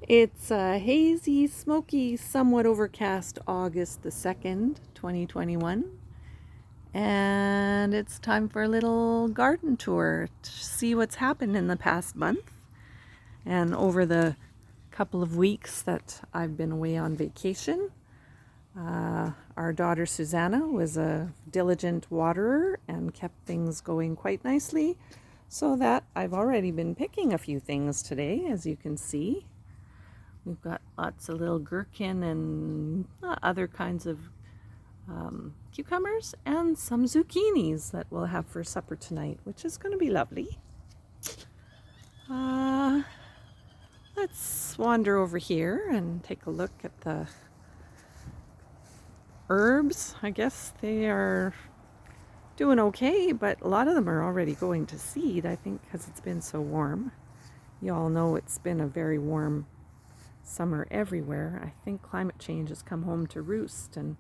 It's a hazy, smoky, somewhat overcast August the 2nd, 2021. And it's time for a little garden tour to see what's happened in the past month and over the couple of weeks that I've been away on vacation. Our daughter Susanna was a diligent waterer and kept things going quite nicely, so that I've already been picking a few things today, as you can see. We've got lots of little gherkin and other kinds of cucumbers and some zucchinis that we'll have for supper tonight, which is going to be lovely. Let's wander over here and take a look at the herbs. I guess they are doing okay, but a lot of them are already going to seed, I think, because it's been so warm. You all know it's been a very warm summer everywhere. I think climate change has come home to roost, and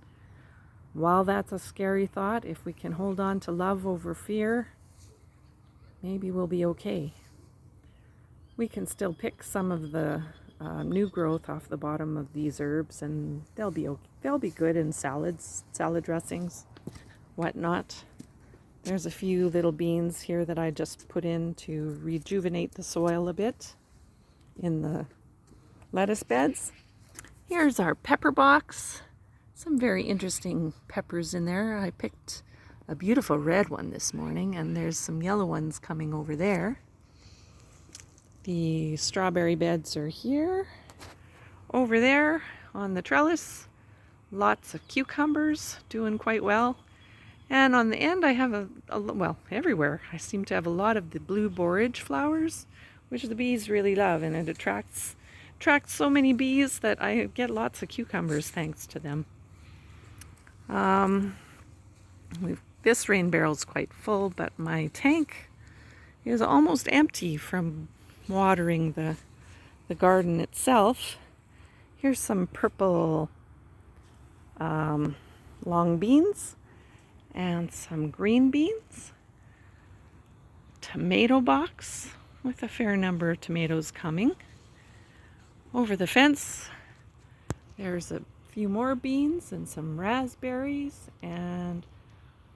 while that's a scary thought, if we can hold on to love over fear, maybe we'll be okay. We can still pick some of the new growth off the bottom of these herbs, and they'll be good in salads, salad dressings, whatnot. There's a few little beans here that I just put in to rejuvenate the soil a bit in the lettuce beds. Here's our pepper box. Some very interesting peppers in there. I picked a beautiful red one this morning, and there's some yellow ones coming over there. The strawberry beds are here. Over there on the trellis, lots of cucumbers doing quite well. And on the end I have well, everywhere I seem to have a lot of the blue borage flowers, which the bees really love, and it attracts so many bees that I get lots of cucumbers thanks to them. This rain barrel's quite full, but my tank is almost empty from watering the garden itself. Here's some purple long beans and some green beans. Tomato box with a fair number of tomatoes coming. Over the fence, there's a few more beans and some raspberries, and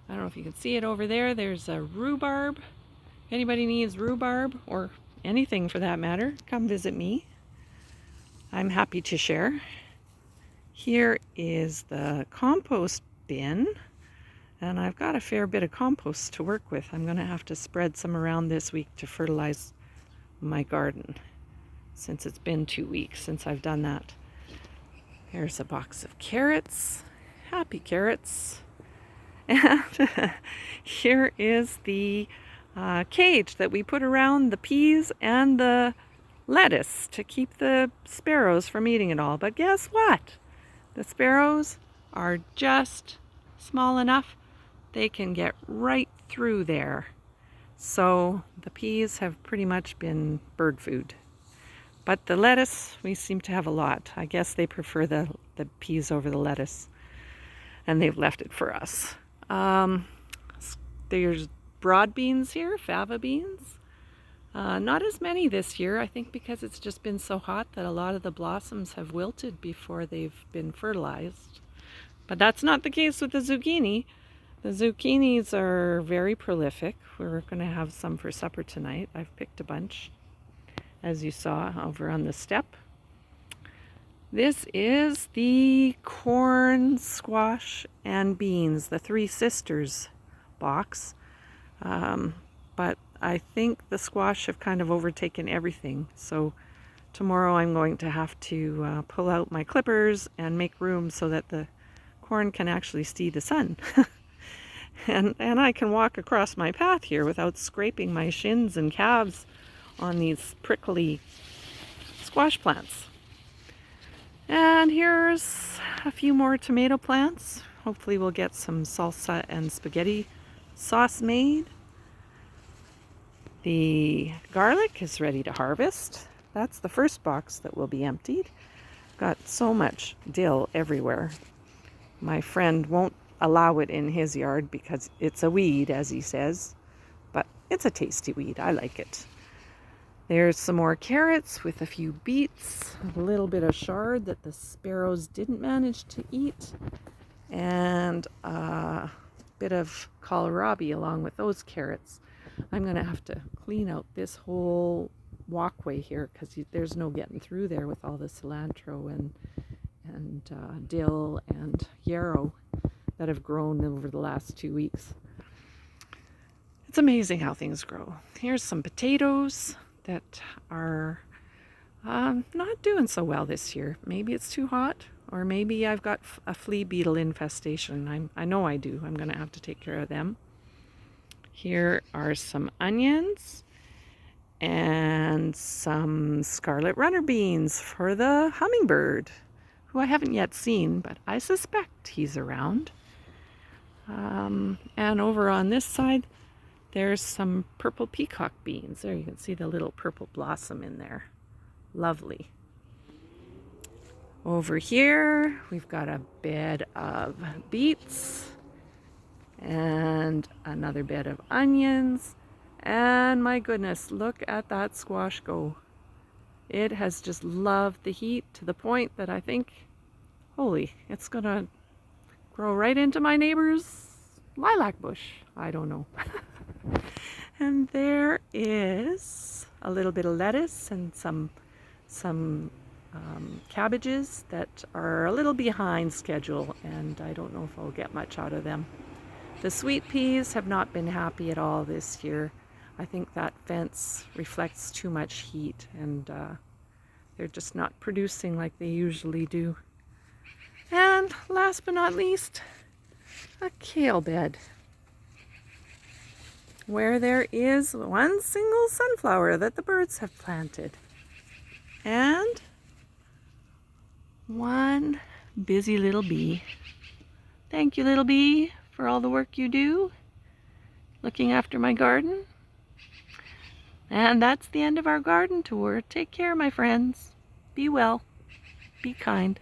I don't know if you can see it over there. There's a rhubarb. If anybody needs rhubarb, or anything for that matter, come visit me. I'm happy to share. Here is the compost bin, and I've got a fair bit of compost to work with. I'm going to have to spread some around this week to fertilize my garden, since it's been 2 weeks since I've done that. Here's a box of carrots, happy carrots. And here is the cage that we put around the peas and the lettuce to keep the sparrows from eating it all. But guess what? The sparrows are just small enough they can get right through there. So the peas have pretty much been bird food. But the lettuce, we seem to have a lot. I guess they prefer the peas over the lettuce, and they've left it for us. There's broad beans here, fava beans. Not as many this year, I think, because it's just been so hot that a lot of the blossoms have wilted before they've been fertilized. But that's not the case with the zucchini. The zucchinis are very prolific. We're going to have some for supper tonight. I've picked a bunch, as you saw over on the step. This is the corn, squash, and beans, the Three Sisters box. But I think the squash have kind of overtaken everything. So tomorrow I'm going to have to pull out my clippers and make room so that the corn can actually see the sun. and I can walk across my path here without scraping my shins and calves on these prickly squash plants. And here's a few more tomato plants. Hopefully we'll get some salsa and spaghetti sauce made. The garlic is ready to harvest. That's the first box that will be emptied. Got so much dill everywhere. My friend won't allow it in his yard because it's a weed, as he says, but it's a tasty weed. I like it. There's some more carrots with a few beets, a little bit of chard that the sparrows didn't manage to eat, and a bit of kohlrabi along with those carrots. I'm going to have to clean out this whole walkway here because there's no getting through there with all the cilantro and dill and yarrow that have grown over the last 2 weeks. It's amazing how things grow. Here's some potatoes that are not doing so well this year. Maybe it's too hot, or maybe I've got a flea beetle infestation. I know I do. I'm going to have to take care of them. Here are some onions and some scarlet runner beans for the hummingbird, who I haven't yet seen, but I suspect he's around. And over on this side, there's some purple peacock beans. There you can see the little purple blossom in there. Lovely. Over here, we've got a bed of beets and another bed of onions. And my goodness, look at that squash go. It has just loved the heat to the point that I think, holy, it's gonna grow right into my neighbor's lilac bush. I don't know. And there is a little bit of lettuce and some cabbages that are a little behind schedule, and I don't know if I'll get much out of them. The sweet peas have not been happy at all this year. I think that fence reflects too much heat, and they're just not producing like they usually do. And last but not least, a kale bed where there is one single sunflower that the birds have planted, and one busy little bee. Thank you, little bee, for all the work you do looking after my garden. And that's the end of our garden tour. Take care, my friends. Be well. Be kind.